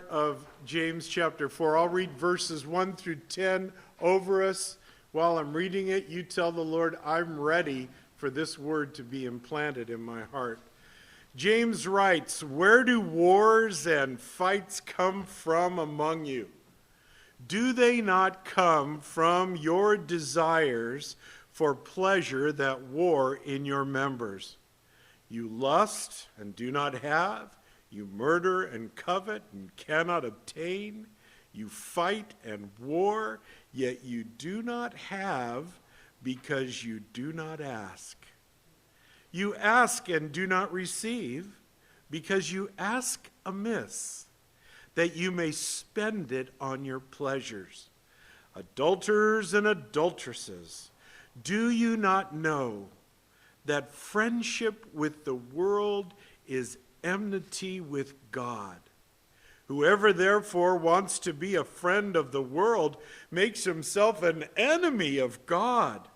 Of James chapter 4. I'll read verses 1 through 10 over us. While I'm reading it, you tell the Lord, I'm ready for this word to be implanted in my heart. James writes, "Where do wars and fights come from among you? Do they not come from your desires for pleasure that war in your members? You lust and do not have. You murder and covet and cannot obtain. You fight and war, yet you do not have because you do not ask. You ask and do not receive because you ask amiss, that you may spend it on your pleasures. Adulterers and adulteresses, do you not know that friendship with the world is enmity with God? Whoever therefore wants to be a friend of the world makes himself an enemy of God.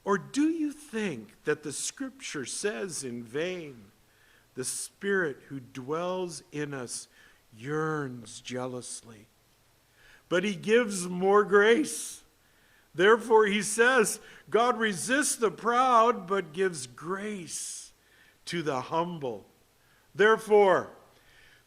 Or do you think that the scripture says in vain, the Spirit who dwells in us yearns jealously, but he gives more grace? Therefore he says, God resists the proud, but gives grace to the humble. Therefore,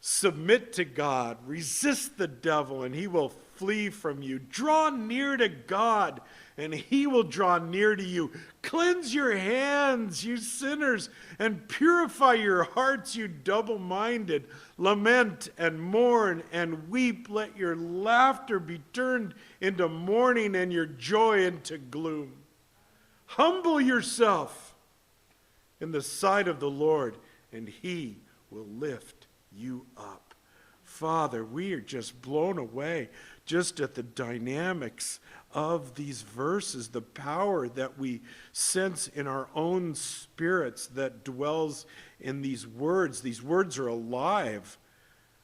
submit to God, resist the devil, and he will flee from you. Draw near to God, and he will draw near to you. Cleanse your hands, you sinners, and purify your hearts, you double-minded. Lament and mourn and weep. Let your laughter be turned into mourning and your joy into gloom. Humble yourself in the sight of the Lord, and he will lift you up." Father, we are just blown away just at the dynamics of these verses, the power that we sense in our own spirits that dwells in these words. These words are alive.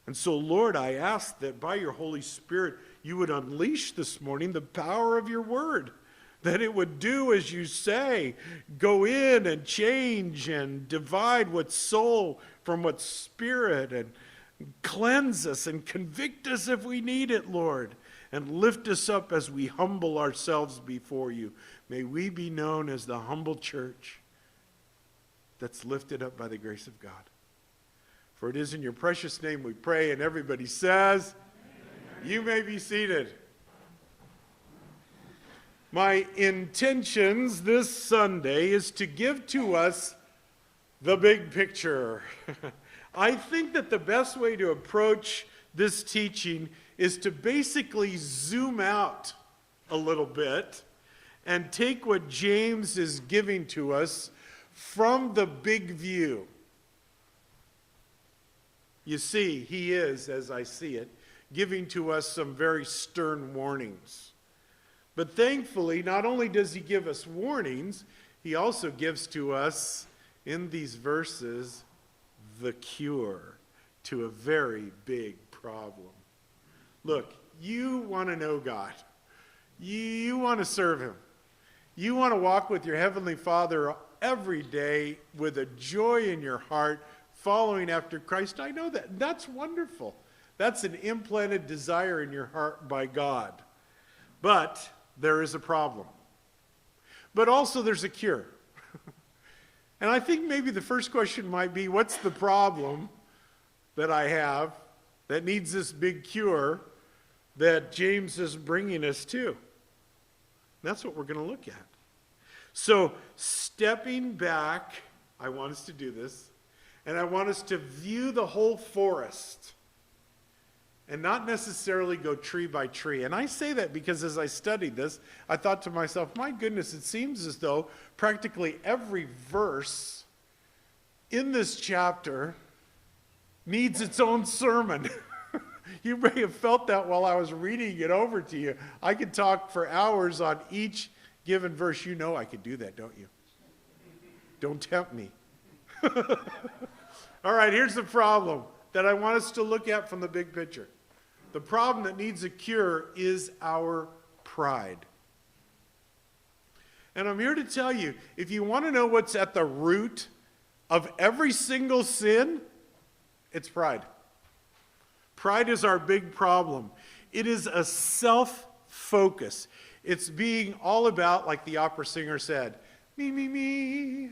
And so, Lord, I ask that by your Holy Spirit, you would unleash this morning the power of your word, that it would do as you say, go in and change and divide what's soul from what's spirit, and cleanse us and convict us if we need it, Lord, and lift us up as we humble ourselves before you. May we be known as the humble church that's lifted up by the grace of God. For it is in your precious name we pray, and everybody says, amen. You may be seated. My intentions this Sunday is to give to us the big picture. I think that the best way to approach this teaching is to basically zoom out a little bit and take what James is giving to us from the big view. You see, he is, as I see it, giving to us some very stern warnings. But thankfully, not only does he give us warnings, he also gives to us, in these verses, the cure to a very big problem. Look, you want to know God. You want to serve him. You want to walk with your Heavenly Father every day with a joy in your heart, following after Christ. I know that. That's wonderful. That's an implanted desire in your heart by God. But there is a problem. But also there's a cure. And I think maybe the first question might be, what's the problem that I have that needs this big cure that James is bringing us to? That's what we're going to look at. So, stepping back, I want us to do this, and I want us to view the whole forest and not necessarily go tree by tree. And I say that because as I studied this, I thought to myself, my goodness, it seems as though practically every verse in this chapter needs its own sermon. You may have felt that while I was reading it over to you. I could talk for hours on each given verse. You know I could do that, don't you? Don't tempt me. All right, here's the problem that I want us to look at from the big picture. The problem that needs a cure is our pride. And I'm here to tell you, if you want to know what's at the root of every single sin, it's pride. Pride is our big problem. It is a self-focus. It's being all about, like the opera singer said, me, me, me,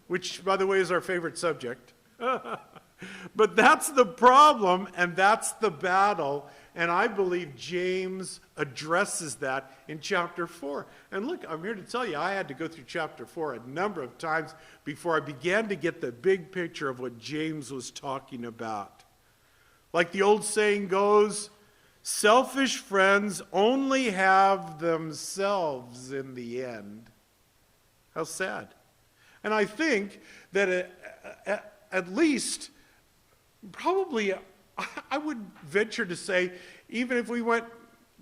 which, by the way, is our favorite subject. But that's the problem, and that's the battle, and I believe James addresses that in chapter 4. And look, I'm here to tell you, I had to go through chapter 4 a number of times before I began to get the big picture of what James was talking about. Like the old saying goes, selfish friends only have themselves in the end. How sad. And I think that at least, probably, I would venture to say, even if we went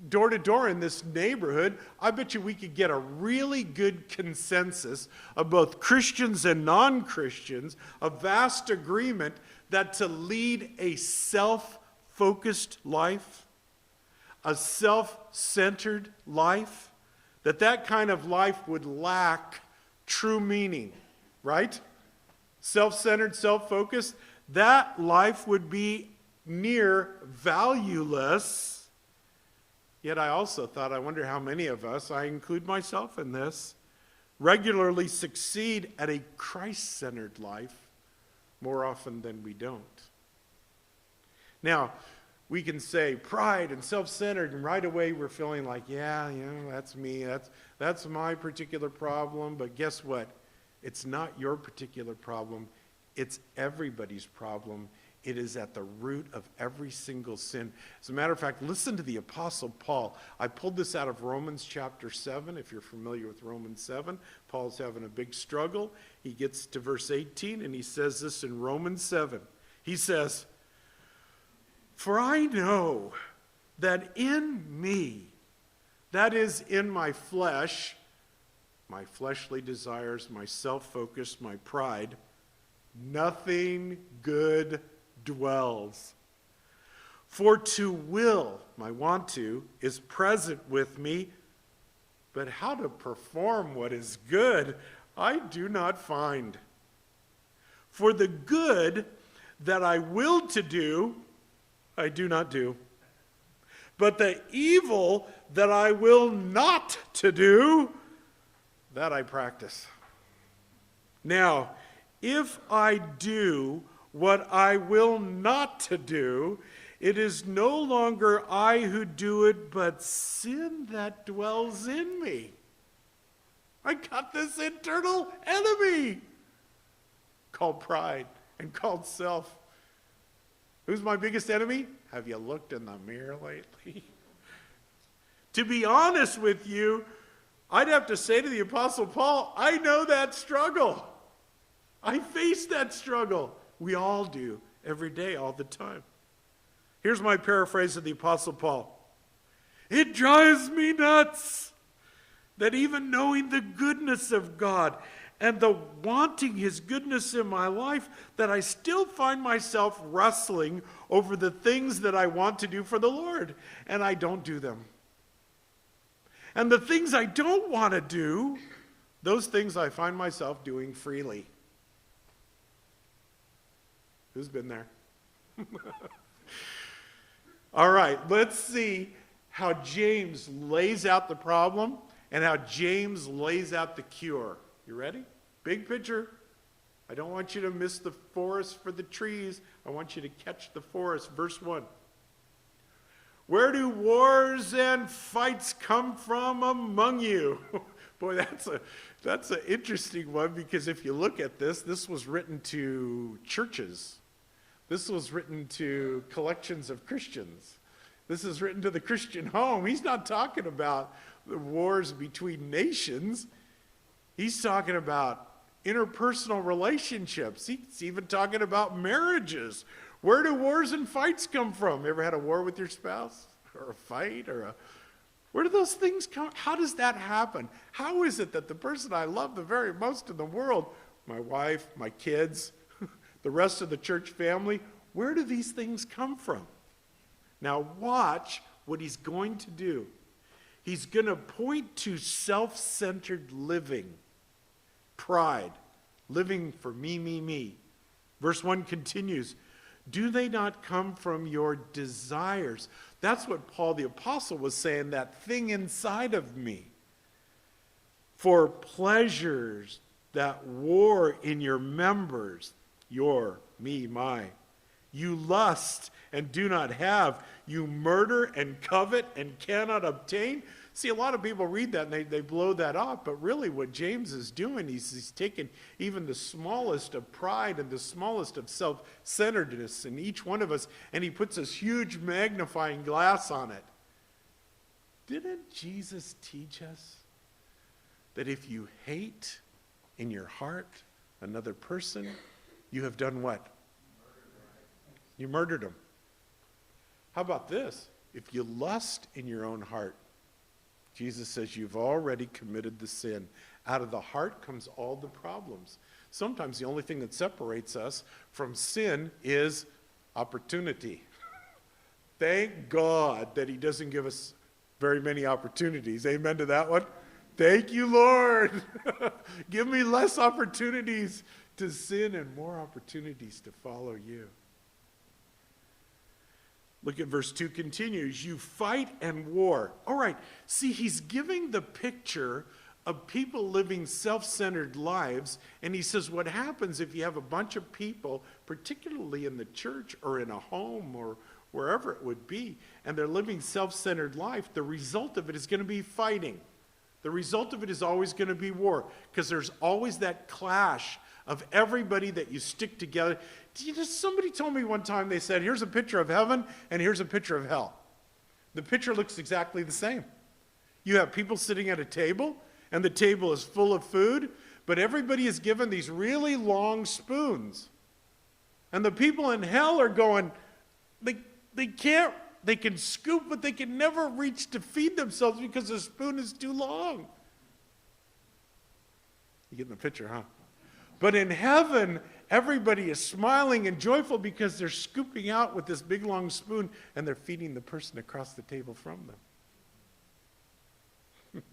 door to door in this neighborhood, I bet you we could get a really good consensus of both Christians and non-Christians, a vast agreement that to lead a self-focused life, a self-centered life, that kind of life would lack true meaning, right? Self-centered, self-focused, that life would be near valueless. Yet I also thought, I wonder how many of us, I include myself in this, regularly succeed at a Christ-centered life more often than we don't. Now, we can say pride and self-centered, and right away we're feeling like, yeah, that's me, that's my particular problem, but guess what? It's not your particular problem. It's everybody's problem. It is at the root of every single sin. As a matter of fact, listen to the Apostle Paul. I pulled this out of Romans chapter 7. If you're familiar with Romans 7, Paul's having a big struggle. He gets to verse 18, and he says this in Romans 7. He says, "For I know that in me, that is in my flesh, my fleshly desires, my self-focus, my pride, nothing good dwells. For to will, my want to, is present with me, but how to perform what is good, I do not find. For the good that I will to do, I do not do. But the evil that I will not to do, that I practice. Now, if I do what I will not to do, it is no longer I who do it, but sin that dwells in me." I got this internal enemy called pride and called self. Who's my biggest enemy? Have you looked in the mirror lately? To be honest with you, I'd have to say to the Apostle Paul, I know that struggle. I face that struggle. We all do, every day, all the time. Here's my paraphrase of the Apostle Paul. "It drives me nuts that even knowing the goodness of God and the wanting his goodness in my life, that I still find myself wrestling over the things that I want to do for the Lord, and I don't do them. And the things I don't want to do, those things I find myself doing freely." Who's been there? All right, let's see how James lays out the problem and how James lays out the cure. You ready? Big picture. I don't want you to miss the forest for the trees. I want you to catch the forest. Verse 1. "Where do wars and fights come from among you?" Boy, that's an interesting one, because if you look at this was written to churches. This was written to collections of Christians. This is written to the Christian home. He's not talking about the wars between nations. He's talking about interpersonal relationships. He's even talking about marriages. Where do wars and fights come from? You ever had a war with your spouse? Or a fight? Where do those things come? How does that happen? How is it that the person I love the very most in the world, my wife, my kids, the rest of the church family, where do these things come from? Now watch what he's going to do. He's going to point to self-centered living, pride, living for me, me, me. Verse 1 continues, Do they not come from your desires? That's what Paul the Apostle was saying, that thing inside of me. For pleasures that war in your members, your, me, my. You lust and do not have. You murder and covet and cannot obtain. See, a lot of people read that and they blow that off, but really what James is doing, he's taking even the smallest of pride and the smallest of self-centeredness in each one of us, and he puts this huge magnifying glass on it. Didn't Jesus teach us that if you hate in your heart another person, you have done what? You murdered him. How about this? If you lust in your own heart, Jesus says you've already committed the sin. Out of the heart comes all the problems. Sometimes the only thing that separates us from sin is opportunity. Thank God that he doesn't give us very many opportunities. Amen to that one? Thank you, Lord. Give me less opportunities to sin and more opportunities to follow you. Look at verse 2 continues. You fight and war. All right. See, he's giving the picture of people living self-centered lives. And he says what happens if you have a bunch of people, particularly in the church or in a home or wherever it would be, and they're living self-centered life, the result of it is going to be fighting. The result of it is always going to be war, because there's always that clash of everybody that you stick together. Somebody told me one time, they said, here's a picture of heaven and here's a picture of hell. The picture looks exactly the same. You have people sitting at a table, and the table is full of food, but everybody is given these really long spoons. And the people in hell are going, they can scoop, but they can never reach to feed themselves because the spoon is too long. You getting the picture, huh? But in heaven, everybody is smiling and joyful because they're scooping out with this big long spoon and they're feeding the person across the table from them.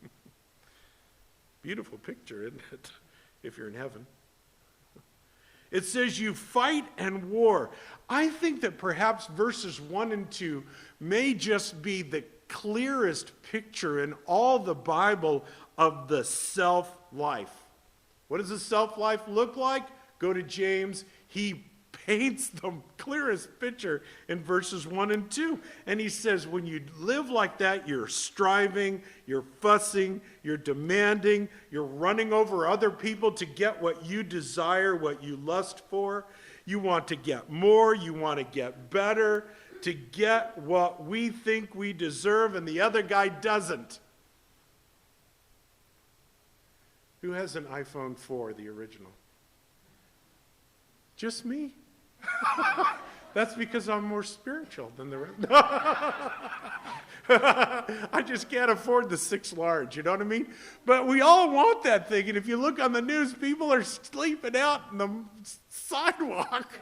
Beautiful picture, isn't it? If you're in heaven. It says you fight and war. I think that perhaps verses 1 and 2 may just be the clearest picture in all the Bible of the self-life. What does the self-life look like? Go to James. He paints the clearest picture in verses 1 and 2. And he says, when you live like that, you're striving, you're fussing, you're demanding, you're running over other people to get what you desire, what you lust for. You want to get more, you want to get better, to get what we think we deserve, and the other guy doesn't. Who has an iPhone 4, the original? Just me? That's because I'm more spiritual than the rest. I just can't afford the 6 large, you know what I mean? But we all want that thing, and if you look on the news, people are sleeping out in the sidewalk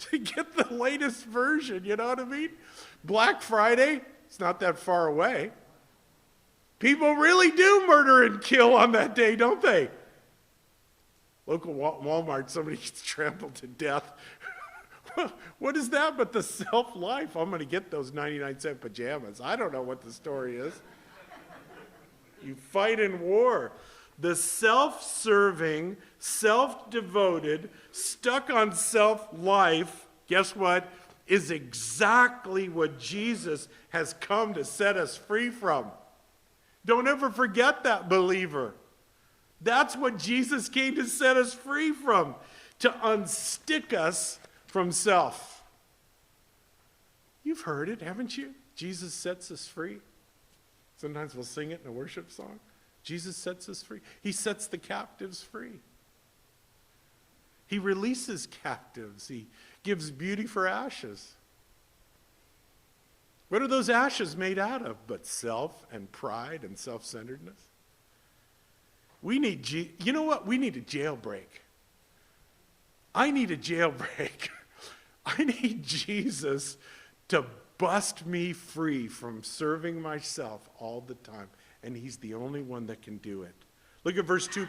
to get the latest version, you know what I mean? Black Friday, it's not that far away. People really do murder and kill on that day, don't they? Local Walmart, somebody gets trampled to death. What is that but the self-life? I'm going to get those 99-cent pajamas. I don't know what the story is. You fight in war. The self-serving, self-devoted, stuck on self-life, guess what, is exactly what Jesus has come to set us free from. Don't ever forget that, believer. That's what Jesus came to set us free from, to unstick us from self. You've heard it, haven't you? Jesus sets us free. Sometimes we'll sing it in a worship song. Jesus sets us free. He sets the captives free. He releases captives. He gives beauty for ashes. What are those ashes made out of but self and pride and self-centeredness? You know what? We need a jailbreak. I need a jailbreak. I need Jesus to bust me free from serving myself all the time. And he's the only one that can do it. Look at verse 2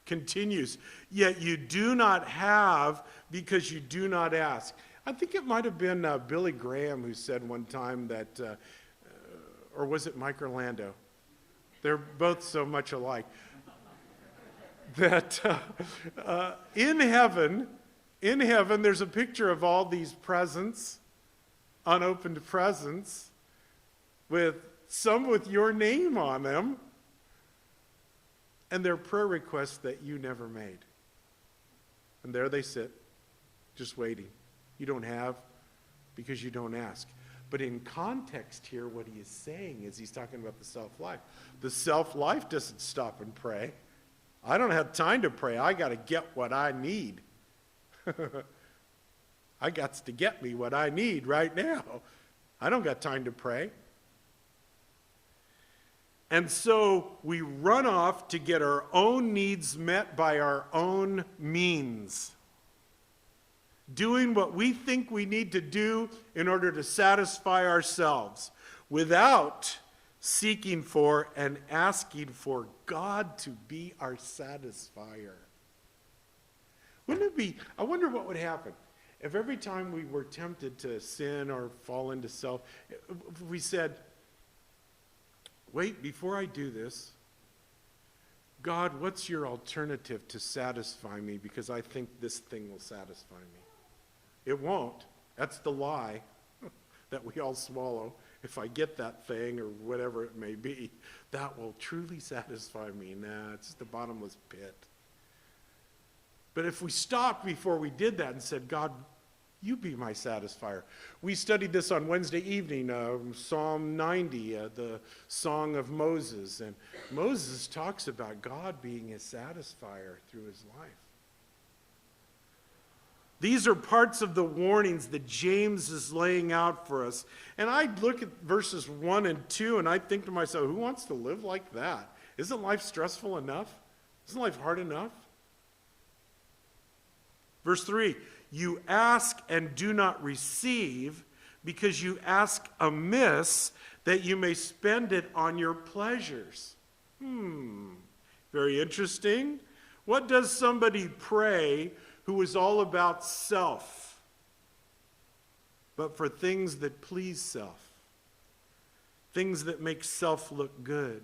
continues. Yet you do not have because you do not ask. I think it might have been Billy Graham who said one time that, or was it Mike Orlando? They're both so much alike. That in heaven, there's a picture of all these presents, unopened presents, with some with your name on them, and they're prayer requests that you never made. And there they sit, just waiting. You don't have because you don't ask. But in context here, what he is saying is he's talking about the self-life. The self-life doesn't stop and pray. I don't have time to pray. I got to get what I need. I got to get me what I need right now. I don't got time to pray. And so we run off to get our own needs met by our own means, doing what we think we need to do in order to satisfy ourselves, without seeking for and asking for God to be our satisfier. Wouldn't it be, I wonder what would happen if every time we were tempted to sin or fall into self, if we said, wait, before I do this, God, what's your alternative to satisfy me? Because I think this thing will satisfy me. It won't. That's the lie that we all swallow. If I get that thing or whatever it may be, that will truly satisfy me. Nah, it's just a bottomless pit. But if we stopped before we did that and said, God, you be my satisfier. We studied this on Wednesday evening, Psalm 90, the Song of Moses. And Moses talks about God being his satisfier through his life. These are parts of the warnings that James is laying out for us. And I look at verses 1 and 2 and I think to myself, who wants to live like that? Isn't life stressful enough? Isn't life hard enough? Verse 3, you ask and do not receive because you ask amiss that you may spend it on your pleasures. Very interesting. What does somebody pray who is all about self, but for things that please self, things that make self look good,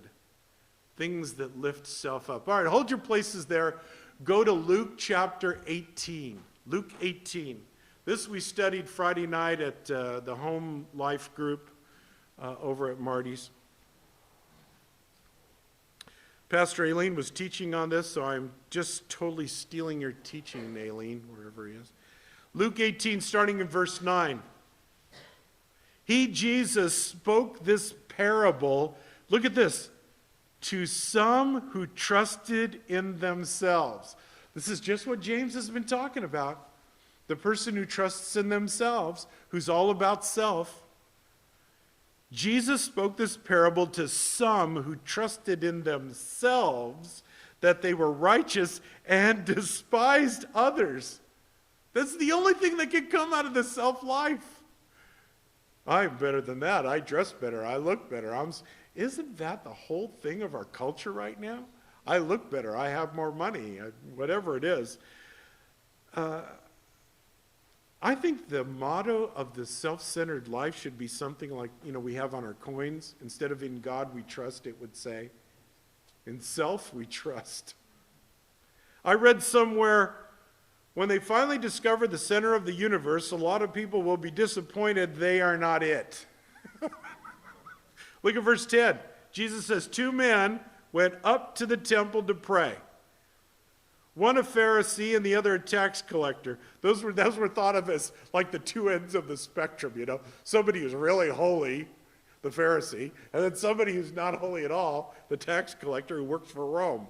things that lift self up? All right, hold your places there. Go to Luke chapter 18. Luke 18. This we studied Friday night at the home life group over at Marty's. Pastor Aileen was teaching on this, so I'm just totally stealing your teaching, Aileen, wherever he is. Luke 18, starting in verse 9. He, Jesus, spoke this parable, look at this, to some who trusted in themselves. This is just what James has been talking about. The person who trusts in themselves, who's all about self. Jesus spoke this parable to some who trusted in themselves that they were righteous and despised others. That's the only thing that can come out of the self-life. I'm better than that. I dress better. I look better. Isn't that the whole thing of our culture right now? I look better. I have more money. Whatever it is. I think the motto of the self-centered life should be something like, we have on our coins. Instead of in God we trust, it would say, in self we trust. I read somewhere, when they finally discover the center of the universe, a lot of people will be disappointed they are not it. Look at verse 10. Jesus says, 2 men went up to the temple to pray. One a Pharisee and the other a tax collector. Those were thought of as like the two ends of the spectrum, Somebody who's really holy, the Pharisee, and then somebody who's not holy at all, the tax collector who works for Rome.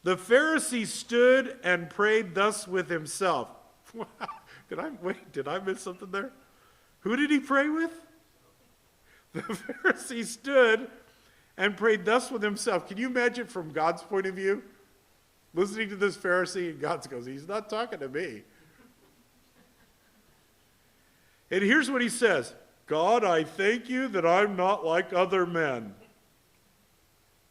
The Pharisee stood and prayed thus with himself. Did I miss something there? Who did he pray with? The Pharisee stood and prayed thus with himself. Can you imagine from God's point of view? Listening to this Pharisee, and God goes, he's not talking to me. And here's what he says. God, I thank you that I'm not like other men,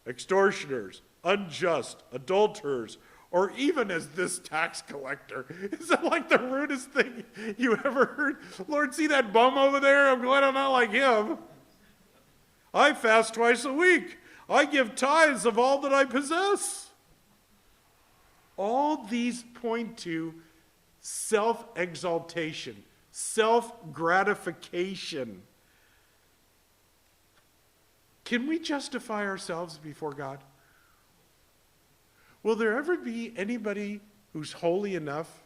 extortioners, unjust, adulterers, or even as this tax collector. Is that like the rudest thing you ever heard? Lord, see that bum over there? I'm glad I'm not like him. I fast twice a week. I give tithes of all that I possess. All these point to self-exaltation, self-gratification. Can we justify ourselves before God? Will there ever be anybody who's holy enough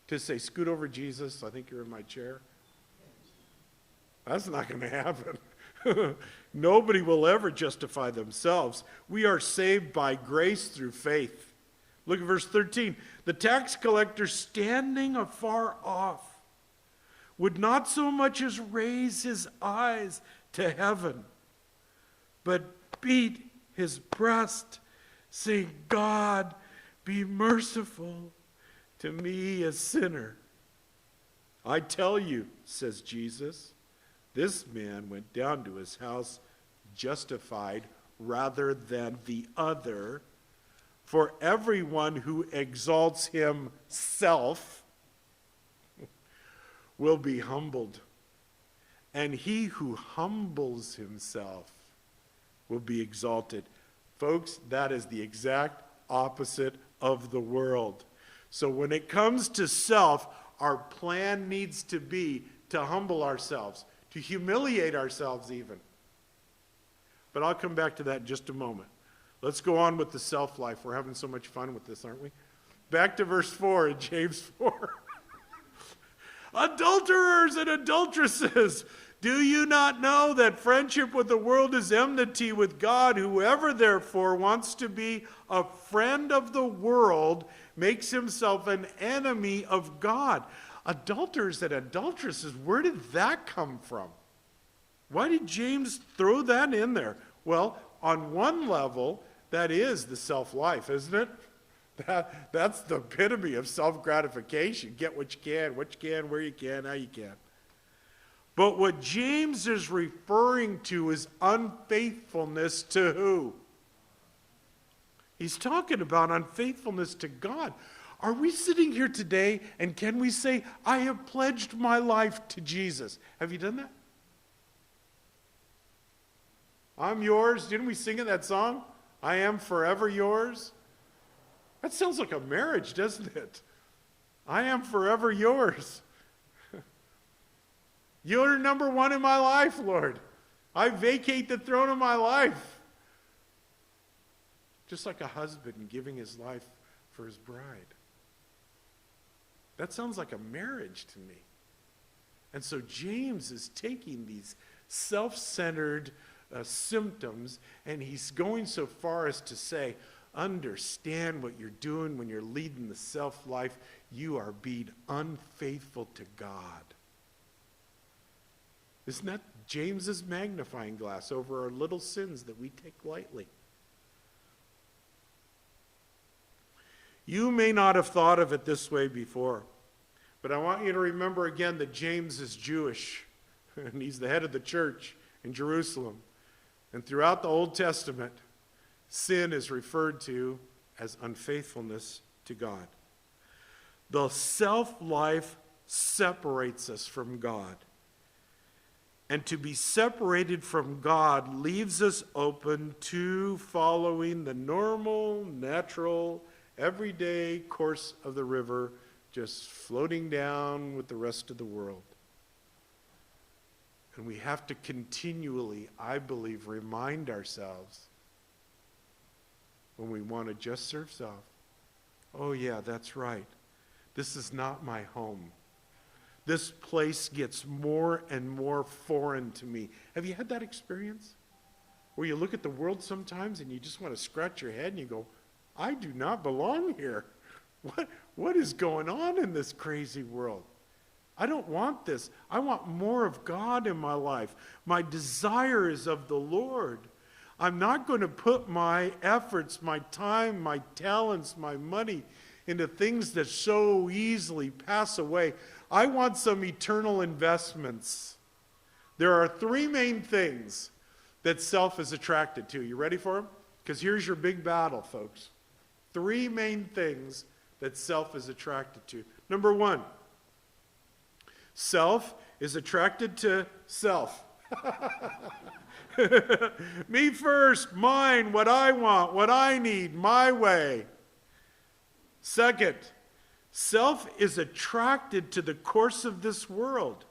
to say, scoot over, Jesus, I think you're in my chair? That's not going to happen. Nobody will ever justify themselves. We are saved by grace through faith. Look at verse 13. The tax collector, standing afar off, would not so much as raise his eyes to heaven, but beat his breast, saying, God, be merciful to me, a sinner. I tell you, says Jesus, this man went down to his house justified rather than the other. For everyone who exalts himself will be humbled, and he who humbles himself will be exalted. Folks, that is the exact opposite of the world. So when it comes to self, our plan needs to be to humble ourselves, to humiliate ourselves even. But I'll come back to that in just a moment. Let's go on with the self-life. We're having so much fun with this, aren't we? Back to verse 4 in James 4. Adulterers and adulteresses, do you not know that friendship with the world is enmity with God? Whoever therefore wants to be a friend of the world makes himself an enemy of God. Adulterers and adulteresses, where did that come from? Why did James throw that in there? Well, on one level, that is the self-life, isn't it? That's the epitome of self-gratification. Get what you can, where you can, how you can. But what James is referring to is unfaithfulness to who? He's talking about unfaithfulness to God. Are we sitting here today and can we say, I have pledged my life to Jesus? Have you done that? I'm yours. Didn't we sing in that song? I am forever yours. That sounds like a marriage, doesn't it? I am forever yours. You're number one in my life, Lord. I vacate the throne of my life. Just like a husband giving his life for his bride. That sounds like a marriage to me. And so James is taking these self-centered symptoms, and he's going so far as to say, understand what you're doing when you're leading the self-life. You are being unfaithful to God. Isn't that James's magnifying glass over our little sins that we take lightly? You may not have thought of it this way before, but I want you to remember again that James is Jewish, and he's the head of the church in Jerusalem. And throughout the Old Testament, sin is referred to as unfaithfulness to God. The self-life separates us from God. And to be separated from God leaves us open to following the normal, natural, everyday course of the river, just floating down with the rest of the world. And we have to continually, I believe, remind ourselves when we want to just serve self, oh yeah, that's right. This is not my home. This place gets more and more foreign to me. Have you had that experience? Where you look at the world sometimes and you just want to scratch your head and you go, I do not belong here. What is going on in this crazy world? I don't want this. I want more of God in my life. My desire is of the Lord. I'm not going to put my efforts, my time, my talents, my money into things that so easily pass away. I want some eternal investments. There are three main things that self is attracted to. You ready for them? Because here's your big battle, folks. three main things that self is attracted to. Number one, self is attracted to self. Me first, mine, what I want, what I need, my way. Second, self is attracted to the course of this world,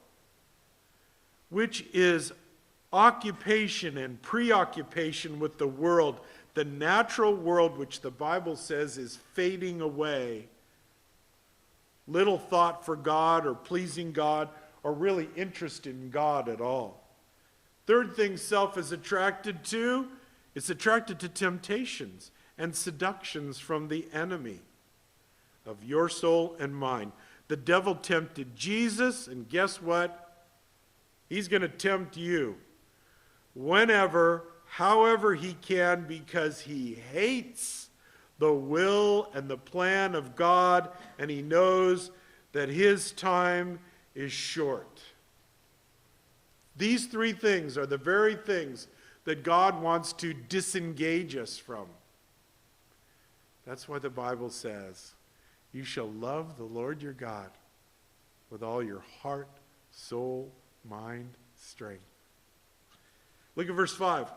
which is occupation and preoccupation with the world, the natural world which the Bible says is fading away. Little thought for God or pleasing God or really interest in God at all. Third thing self is attracted to, it's attracted to temptations and seductions from the enemy of your soul and mine. The devil tempted Jesus, and guess what? He's going to tempt you whenever, however he can, because he hates the will and the plan of God, and he knows that his time is short. These three things are the very things that God wants to disengage us from. That's why the Bible says, you shall love the Lord your God with all your heart, soul, mind, strength. Look at verse 5.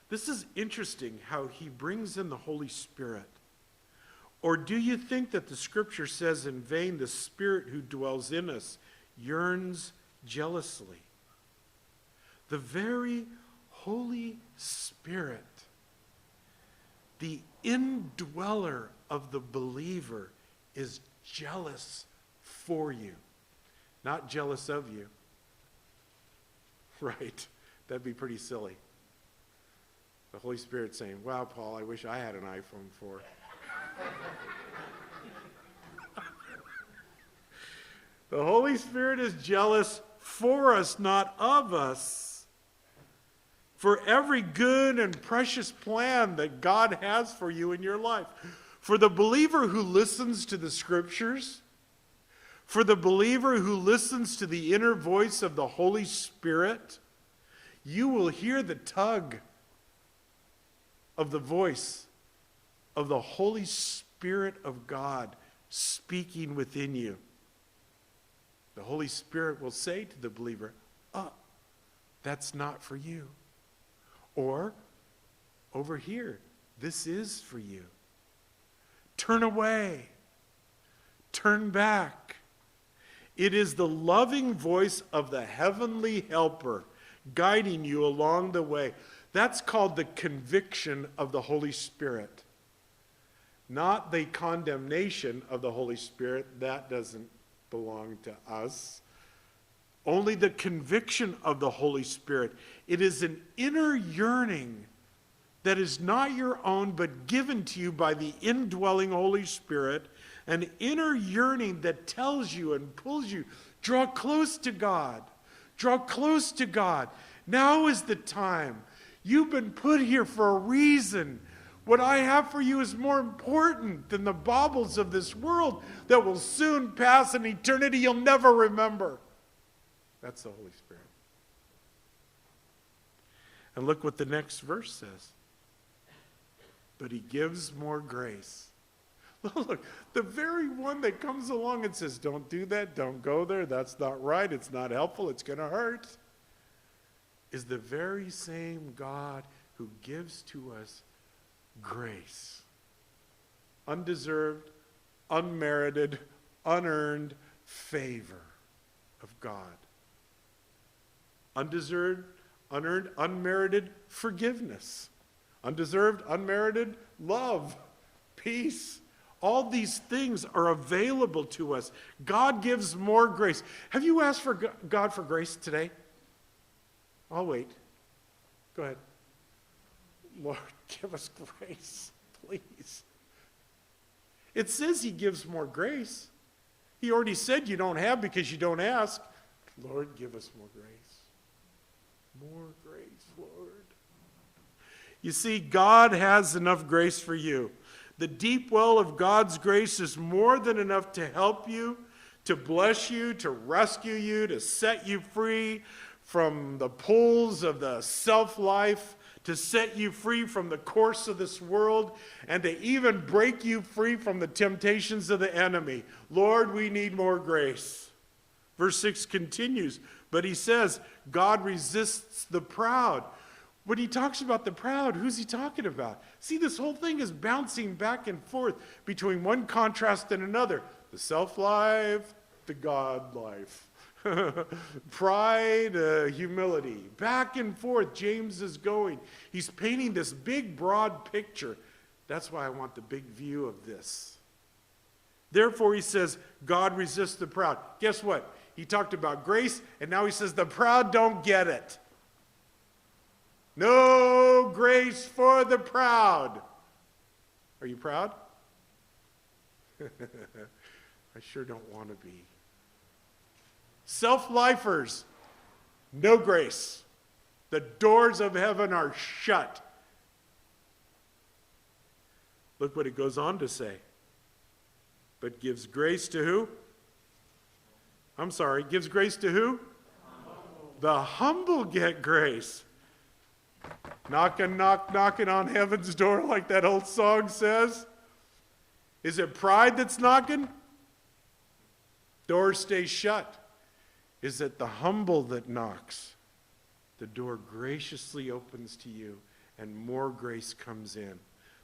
This is interesting how he brings in the Holy Spirit. Or do you think that the scripture says in vain, the Spirit who dwells in us yearns jealously? The very Holy Spirit, the indweller of the believer, is jealous for you, not jealous of you. Right? That'd be pretty silly. The Holy Spirit saying, wow, Paul, I wish I had an iPhone 4. The Holy Spirit is jealous for us, not of us. For every good and precious plan that God has for you in your life. For the believer who listens to the scriptures, for the believer who listens to the inner voice of the Holy Spirit, you will hear the tug of the voice of the Holy Spirit of God speaking within you. The Holy Spirit will say to the believer, that's not for you. Or, over here, this is for you. Turn away. Turn back. It is the loving voice of the heavenly helper guiding you along the way. That's called the conviction of the Holy Spirit. Not the condemnation of the Holy Spirit. That doesn't belong to us. Only the conviction of the Holy Spirit. It is an inner yearning that is not your own but given to you by the indwelling Holy Spirit. An inner yearning that tells you and pulls you, draw close to God. Draw close to God. Now is the time. You've been put here for a reason. What I have for you is more important than the baubles of this world that will soon pass in eternity you'll never remember. That's the Holy Spirit. And look what the next verse says. But he gives more grace. Look, the very one that comes along and says, don't do that, don't go there, that's not right, it's not helpful, it's going to hurt, is the very same God who gives to us grace. Undeserved, unmerited, unearned favor of God. Undeserved, unearned, unmerited forgiveness. Undeserved, unmerited love, peace. All these things are available to us. God gives more grace. Have you asked for God for grace today? I'll wait. Go ahead. Lord, give us grace, please. It says he gives more grace. He already said you don't have because you don't ask. Lord, give us more grace. More grace, Lord. You see, God has enough grace for you. The deep well of God's grace is more than enough to help you, to bless you, to rescue you, to set you free from the pulls of the self-life, to set you free from the course of this world, and to even break you free from the temptations of the enemy. Lord, we need more grace. Verse 6 continues, but he says, God resists the proud. When he talks about the proud, who's he talking about? See, this whole thing is bouncing back and forth between one contrast and another. The self-life, the God life. Pride, humility. Back and forth, James is going. He's painting this big, broad picture. That's why I want the big view of this. Therefore, he says, God resists the proud. Guess what? He talked about grace, and now he says the proud don't get it. No grace for the proud. Are you proud? I sure don't want to be. Self-lifers, no grace. The doors of heaven are shut. Look what it goes on to say. But gives grace to who? I'm sorry, gives grace to who? Humble. The humble get grace. Knocking on heaven's door like that old song says. Is it pride that's knocking? Doors stay shut. Is it the humble that knocks? The door graciously opens to you and more grace comes in.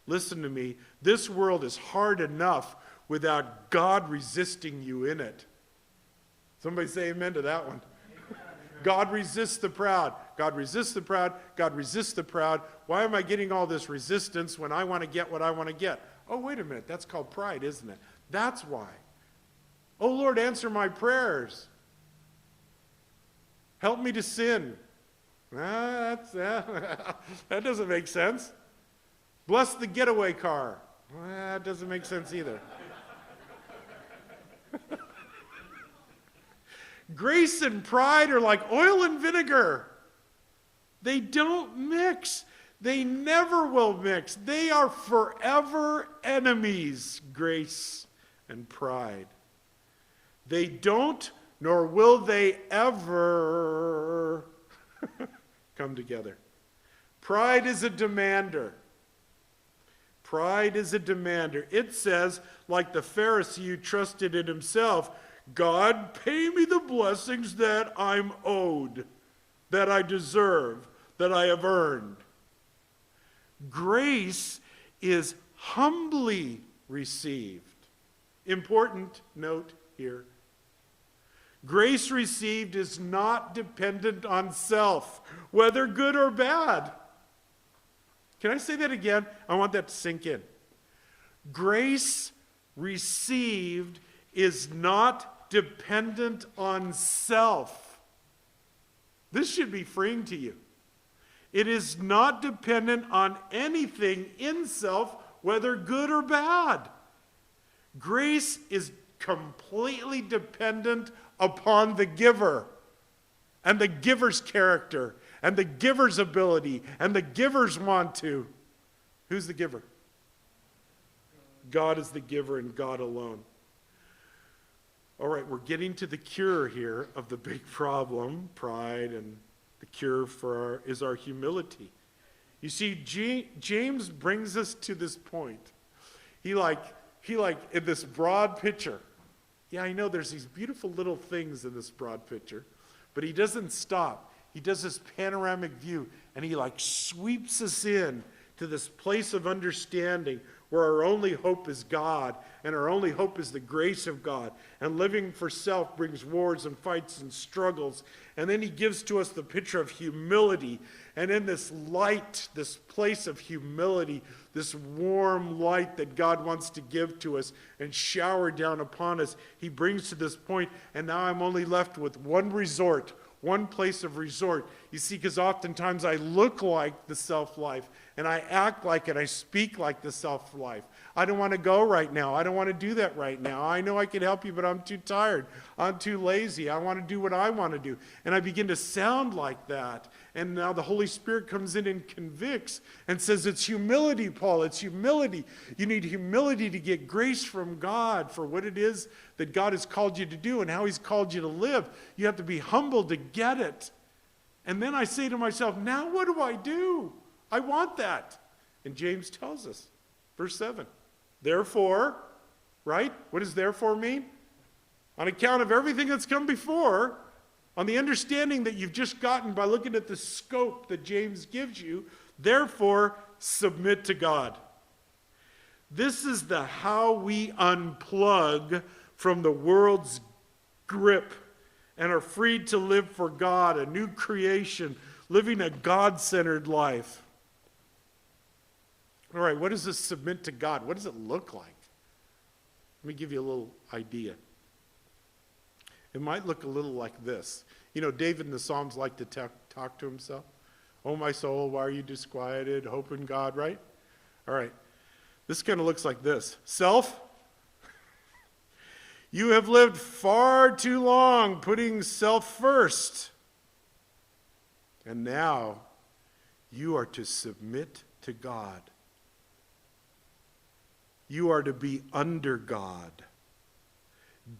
Listen to me. This world is hard enough without God resisting you in it. Somebody say amen to that one. God resists the proud. God resists the proud. God resists the proud. Why am I getting all this resistance when I want to get what I want to get? Oh, wait a minute. That's called pride, isn't it? That's why. Oh, Lord, answer my prayers. Help me to sin. That doesn't make sense. Bless the getaway car. That doesn't make sense either. Grace and pride are like oil and vinegar. They don't mix. They never will mix. They are forever enemies, grace and pride. They don't, nor will they ever come together. Pride is a demander. Pride is a demander. It says, like the Pharisee who trusted in himself, God, pay me the blessings that I'm owed, that I deserve, that I have earned. Grace is humbly received. Important note here. Grace received is not dependent on self, whether good or bad. Can I say that again? I want that to sink in. Grace received is not dependent on self. This should be freeing to you. It is not dependent on anything in self, whether good or bad. Grace is completely dependent upon the giver and the giver's character and the giver's ability and the giver's want to. Who's the giver? God is the giver and God alone. All right, we're getting to the cure here of the big problem, pride, and the cure is our humility. You see, James brings us to this point. He in this broad picture. Yeah, I know there's these beautiful little things in this broad picture, but he doesn't stop. He does this panoramic view, and he sweeps us in to this place of understanding where our only hope is God, and our only hope is the grace of God. And living for self brings wars and fights and struggles. And then he gives to us the picture of humility. And in this light, this place of humility, this warm light that God wants to give to us and shower down upon us, he brings to this point, and now I'm only left with one resort, one place of resort. You see, because oftentimes I look like the self-life, and I act like it. I speak like the self-life. I don't want to go right now. I don't want to do that right now. I know I can help you, but I'm too tired. I'm too lazy. I want to do what I want to do. And I begin to sound like that. And now the Holy Spirit comes in and convicts and says, it's humility, Paul. It's humility. You need humility to get grace from God for what it is that God has called you to do and how he's called you to live. You have to be humble to get it. And then I say to myself, now what do I do? I want that. And James tells us, verse 7, therefore, right? What does therefore mean? On account of everything that's come before, on the understanding that you've just gotten by looking at the scope that James gives you, therefore, submit to God. This is the how we unplug from the world's grip and are freed to live for God, a new creation, living a God-centered life. All right, what does this submit to God? What does it look like? Let me give you a little idea. It might look a little like this. You know, David in the Psalms liked to talk to himself. Oh, my soul, why are you disquieted? Hope in God, right? All right. This kind of looks like this. Self, you have lived far too long putting self first. And now you are to submit to God. You are to be under God,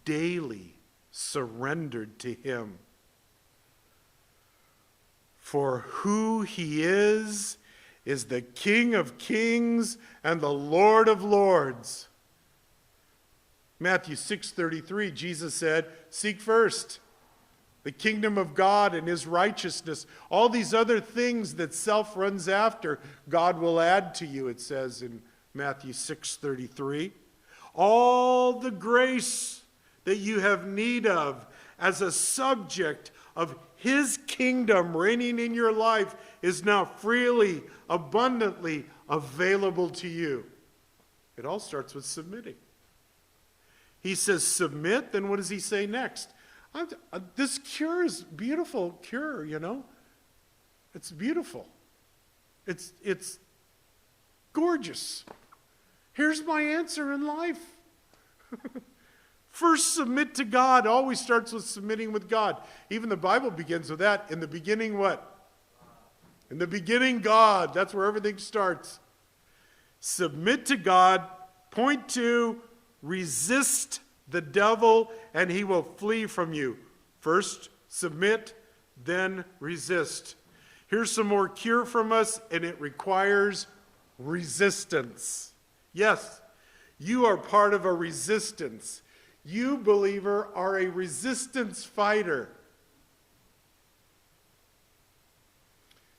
daily surrendered to him. For who he is the King of kings and the Lord of lords. Matthew 6:33, Jesus said, seek first the kingdom of God and his righteousness. All these other things that self runs after, God will add to you, it says in Matthew 6:33. All the grace that you have need of as a subject of his kingdom reigning in your life is now freely, abundantly available to you. It all starts with submitting. He says submit, then what does he say next? This cure is beautiful cure, you know. It's beautiful. It's gorgeous. Here's my answer in life. First, submit to God. Always starts with submitting with God. Even the Bible begins with that. In the beginning, what? In the beginning, God. That's where everything starts. Submit to God. Point 2, resist the devil and he will flee from you. First, submit, then resist. Here's some more cure from us, and it requires resistance. Yes, you are part of a resistance. You, believer, are a resistance fighter.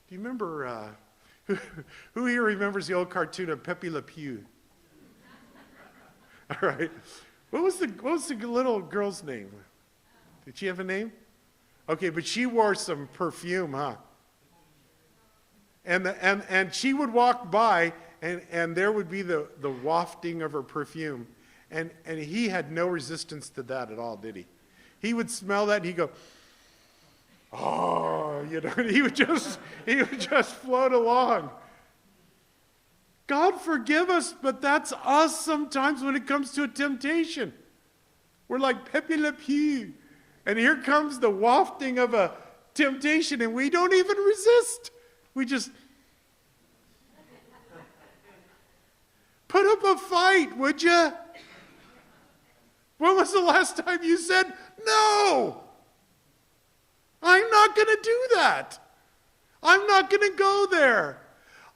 Do you remember, who here remembers the old cartoon of Pepe Le Pew? All right. What was the little girl's name? Did she have a name? Okay, but she wore some perfume, huh? And she would walk by, and there would be the wafting of her perfume. And he had no resistance to that at all, did he? He would smell that and he'd go, oh, you know, he would just float along. God forgive us, but that's us sometimes when it comes to a temptation. We're like Pepe Le Pew. And here comes the wafting of a temptation, and we don't even resist. We just put up a fight, would you? When was the last time you said, no, I'm not going to do that. I'm not going to go there.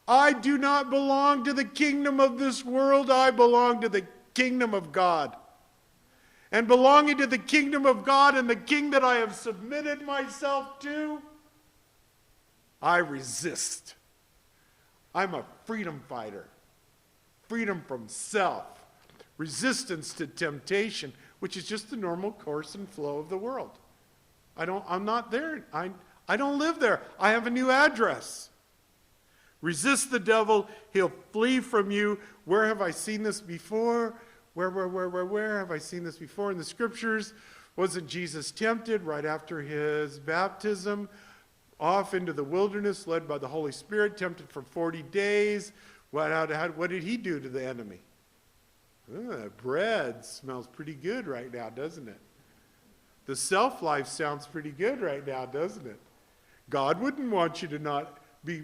I do not belong to the kingdom of this world. I belong to the kingdom of God. And belonging to the kingdom of God and the king that I have submitted myself to, I resist. I'm a freedom fighter. Freedom from self. Resistance to temptation, which is just the normal course and flow of the world. I'm not there. I don't live there. I have a new address. Resist the devil, he'll flee from you. Where have I seen this before? Where have I seen this before in the scriptures? Wasn't Jesus tempted right after his baptism? off into the wilderness, led by the Holy Spirit, tempted for 40 days. What did he do to the enemy? Bread smells pretty good right now, doesn't it? The self-life sounds pretty good right now, doesn't it? God wouldn't want you to not be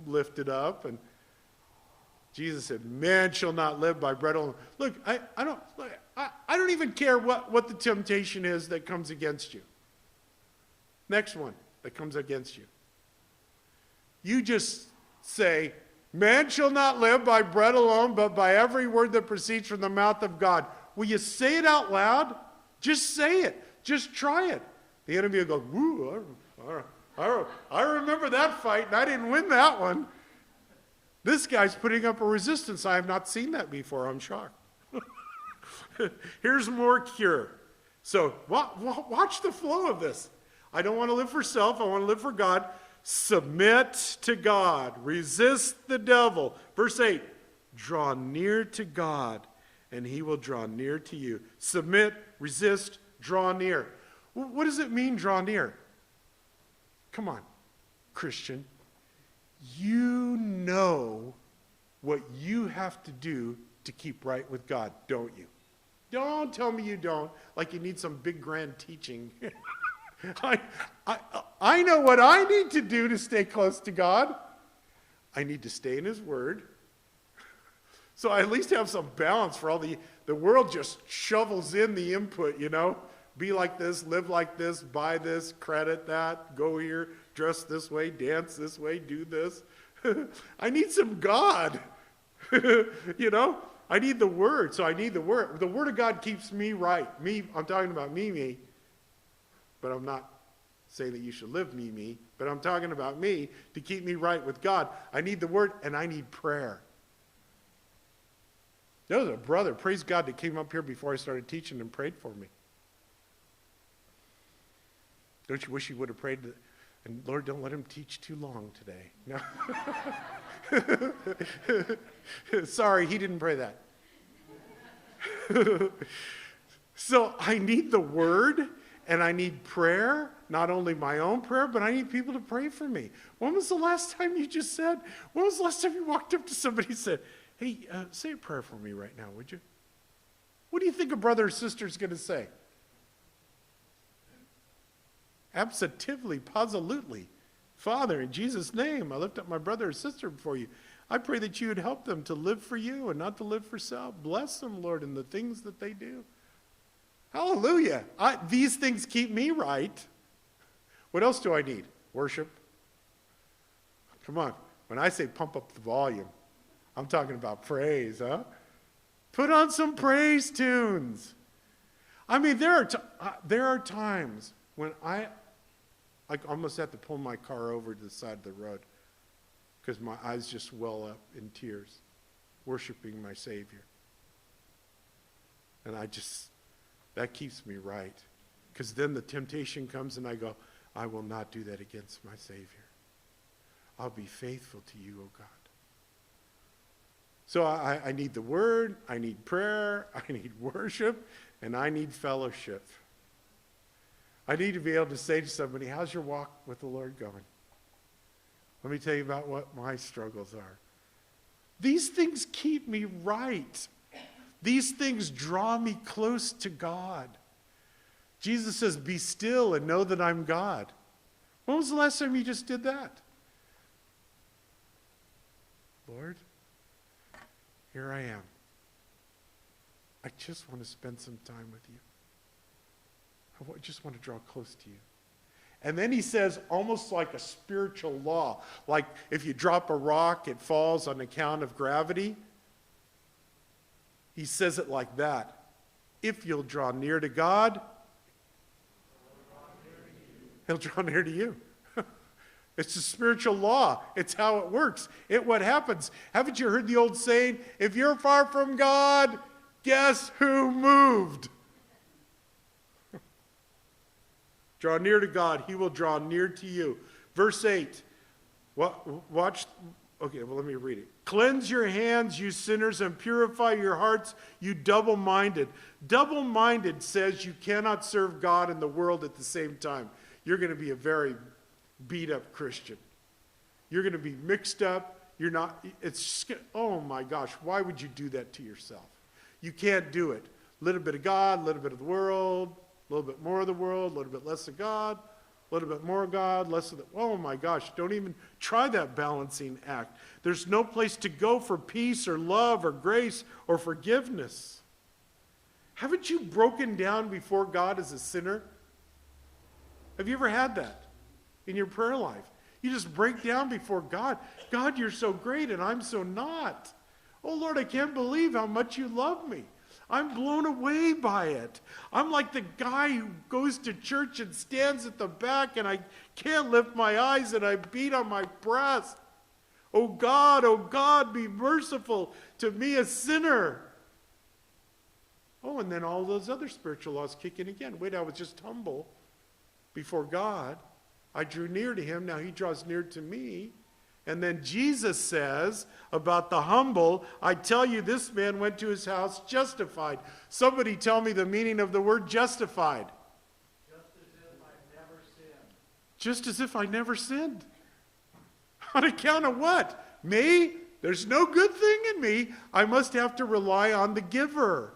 lifted up. And Jesus said, man shall not live by bread alone. Look, I don't even care what the temptation is that comes against you. Next one that comes against you. You just say, man shall not live by bread alone, but by every word that proceeds from the mouth of God. Will you say it out loud? Just say it. Just try it. The enemy will go, woo, I remember that fight, and I didn't win that one. This guy's putting up a resistance. I have not seen that before. I'm shocked. Here's more cure. So watch the flow of this. I don't want to live for self. I want to live for God. Submit to God. Resist the devil. Verse 8, draw near to God, and he will draw near to you. Submit, resist, draw near. What does it mean, draw near? Come on, Christian. You know what you have to do to keep right with God, don't you? Don't tell me you don't, like you need some big grand teaching. I know what I need to do to stay close to God. I need to stay in his word. So I at least have some balance for all the world just shovels in the input, Be like this, live like this, buy this, credit that, go here, dress this way, dance this way, do this. I need some God. I need the word, so I need the word. The word of God keeps me right. I'm talking about me. But I'm not saying that you should live me. But I'm talking about me to keep me right with God. I need the word, and I need prayer. There was a brother, praise God, that came up here before I started teaching and prayed for me. Don't you wish you would have prayed? And Lord, don't let him teach too long today. No. Sorry, he didn't pray that. So I need the word, and I need prayer. Not only my own prayer, but I need people to pray for me. When was the last time you walked up to somebody and said, hey, say a prayer for me right now, would you? What do you think a brother or sister is going to say? Absolutely, positively. Father, in Jesus' name, I lift up my brother or sister before you. I pray that you would help them to live for you and not to live for self. Bless them, Lord, in the things that they do. Hallelujah. These things keep me right. What else do I need? Worship. Come on. When I say pump up the volume, I'm talking about praise, huh? Put on some praise tunes. I mean, there are times when I almost have to pull my car over to the side of the road because my eyes just well up in tears, worshiping my Savior. And that keeps me right. Because then the temptation comes and I go, I will not do that against my Savior. I'll be faithful to you, O God. So I need the word, I need prayer, I need worship, and I need fellowship. I need to be able to say to somebody, how's your walk with the Lord going? Let me tell you about what my struggles are. These things keep me right. These things draw me close to God. Jesus says, be still and know that I'm God. When was the last time you just did that? Lord, here I am. I just want to spend some time with you. I just want to draw close to you. And then he says, almost like a spiritual law, like if you drop a rock, it falls on account of gravity. He says it like that. If you'll draw near to God, he'll draw near to you. It's a spiritual law. It's how it works. What happens. Haven't you heard the old saying, if you're far from God, guess who moved? Draw near to God, he will draw near to you. Verse 8. Watch. Okay, well, let me read it. Cleanse your hands, you sinners, and purify your hearts, you double-minded. Double-minded says you cannot serve God and the world at the same time. You're going to be a very beat up Christian. You're going to be mixed up. You're not, it's just, oh my gosh, why would you do that to yourself? You can't do it. A little bit of God, a little bit of the world, a little bit more of the world, a little bit less of God, a little bit more of God, less of the, oh my gosh, don't even try that balancing act. There's no place to go for peace or love or grace or forgiveness. Haven't you broken down before God as a sinner? Have you ever had that in your prayer life? You just break down before God. God, you're so great and I'm so not. Oh Lord, I can't believe how much you love me. I'm blown away by it. I'm like the guy who goes to church and stands at the back and I can't lift my eyes and I beat on my breast. Oh God, be merciful to me, a sinner. Oh, and then all those other spiritual laws kick in again. Wait, I was just humble before God. I drew near to him, now he draws near to me. And then Jesus says about the humble, I tell you, this man went to his house justified. Somebody tell me the meaning of the word justified. Just as if I never sinned. Just as if I never sinned. On account of what? Me? There's no good thing in me. I must have to rely on the giver.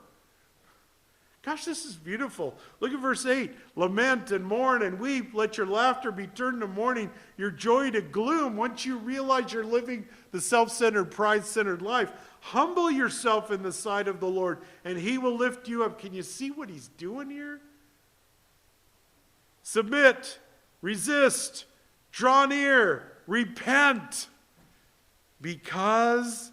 Gosh, this is beautiful. Look at verse 8. Lament and mourn and weep. Let your laughter be turned to mourning, your joy to gloom. Once you realize you're living the self-centered, pride-centered life, humble yourself in the sight of the Lord, and he will lift you up. Can you see what he's doing here? Submit, resist, draw near, repent. Because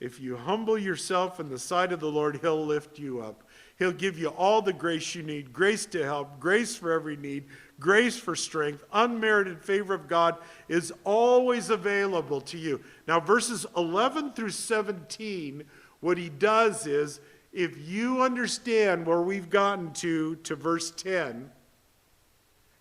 if you humble yourself in the sight of the Lord, he'll lift you up. He'll give you all the grace you need, grace to help, grace for every need, grace for strength. Unmerited favor of God is always available to you. Now, verses 11 through 17, what he does is, if you understand where we've gotten to verse 10,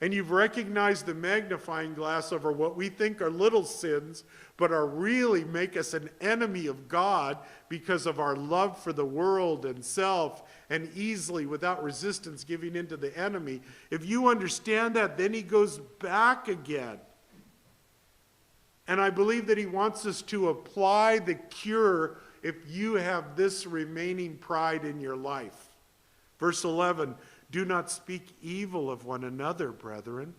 and you've recognized the magnifying glass over what we think are little sins, but are really make us an enemy of God because of our love for the world and self, and easily, without resistance, giving in to the enemy. If you understand that, then he goes back again. And I believe that he wants us to apply the cure if you have this remaining pride in your life. Verse 11, do not speak evil of one another, brethren.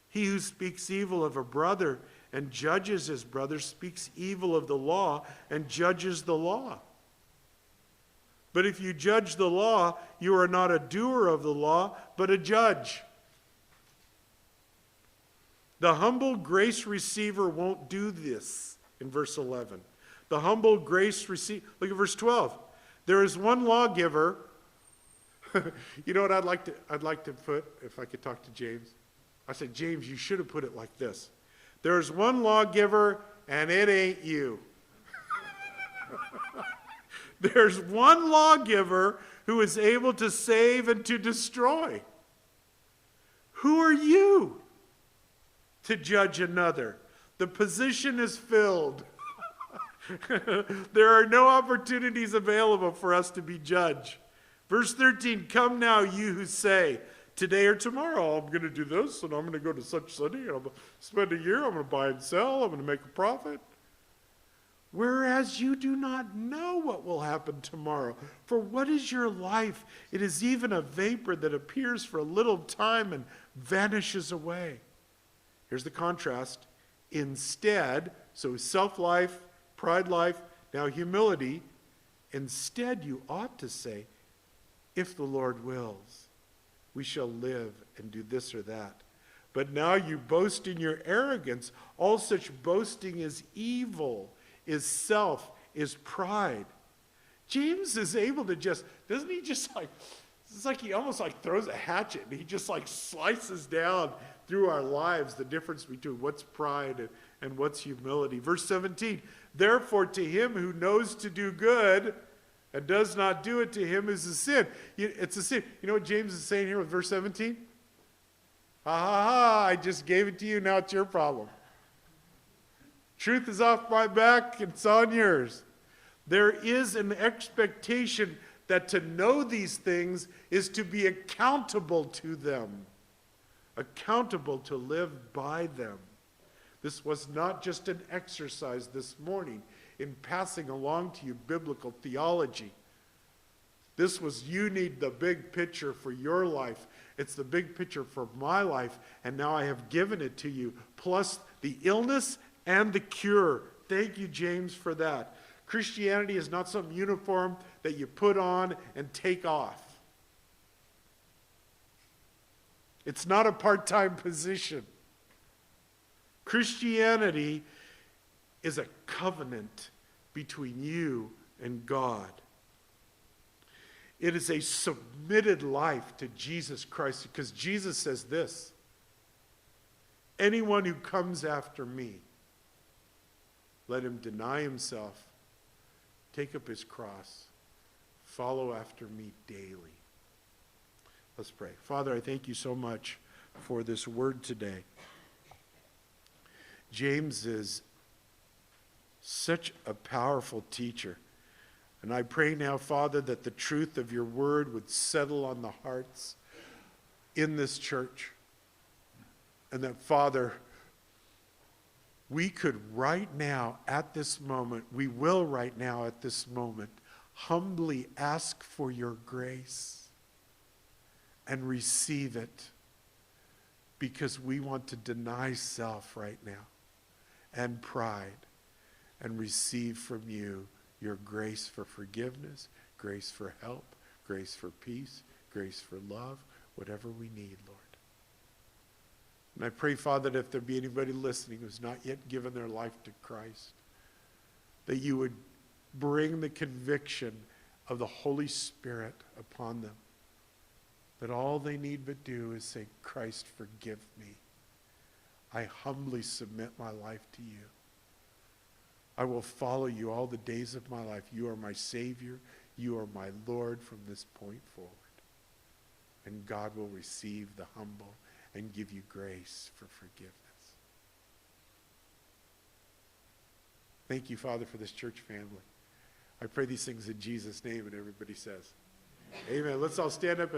He who speaks evil of a brother and judges his brother speaks evil of the law and judges the law. But if you judge the law, you are not a doer of the law, but a judge. The humble grace receiver won't do this in verse 11. The humble grace receiver, look at verse 12. There is one lawgiver. You know what I'd like to put, if I could talk to James? I said, James, you should have put it like this. There's one lawgiver, and it ain't you. There's one lawgiver who is able to save and to destroy. Who are you to judge another? The position is filled. There are no opportunities available for us to be judged. Verse 13, come now, you who say, today or tomorrow I'm going to do this, and I'm going to go to such city, and I'm going to spend a year, I'm going to buy and sell, I'm going to make a profit. Whereas you do not know what will happen tomorrow. For what is your life? It is even a vapor that appears for a little time and vanishes away. Here's the contrast. Instead, so self-life, pride life, now humility. Instead, you ought to say, if the Lord wills, we shall live and do this or that. But now you boast in your arrogance. All such boasting is evil, is self, is pride. James is able to doesn't he just like, it's like he almost like throws a hatchet and he just like slices down through our lives the difference between what's pride and what's humility. Verse 17, therefore to him who knows to do good and does not do it, to him is a sin. It's a sin. You know what James is saying here with verse 17? I just gave it to you, now it's your problem. Truth is off my back, it's on yours. There is an expectation that to know these things is to be accountable to them. accountable to live by them. This was not just an exercise this morning in passing along to you biblical theology. This was, you need the big picture for your life. It's the big picture for my life, and now I have given it to you, plus the illness and the cure. Thank you, James, for that. Christianity is not some uniform that you put on and take off. It's not a part-time position. Christianity is a covenant between you and God. It is a submitted life to Jesus Christ, because Jesus says this: anyone who comes after me, let him deny himself, take up his cross, follow after me daily. Let's pray. Father, I thank you so much for this word today. James is such a powerful teacher. And I pray now, Father, that the truth of your word would settle on the hearts in this church. And that, Father, we could right now at this moment, we will right now at this moment, humbly ask for your grace and receive it, because we want to deny self right now and pride and receive from you your grace for forgiveness, grace for help, grace for peace, grace for love, whatever we need, Lord. And I pray, Father, that if there be anybody listening who's not yet given their life to Christ, that you would bring the conviction of the Holy Spirit upon them. That all they need but do is say, Christ, forgive me. I humbly submit my life to you. I will follow you all the days of my life. You are my Savior. You are my Lord from this point forward. And God will receive the humble and give you grace for forgiveness. Thank you, Father, for this church family. I pray these things in Jesus' name, and everybody says, amen. Let's all stand up.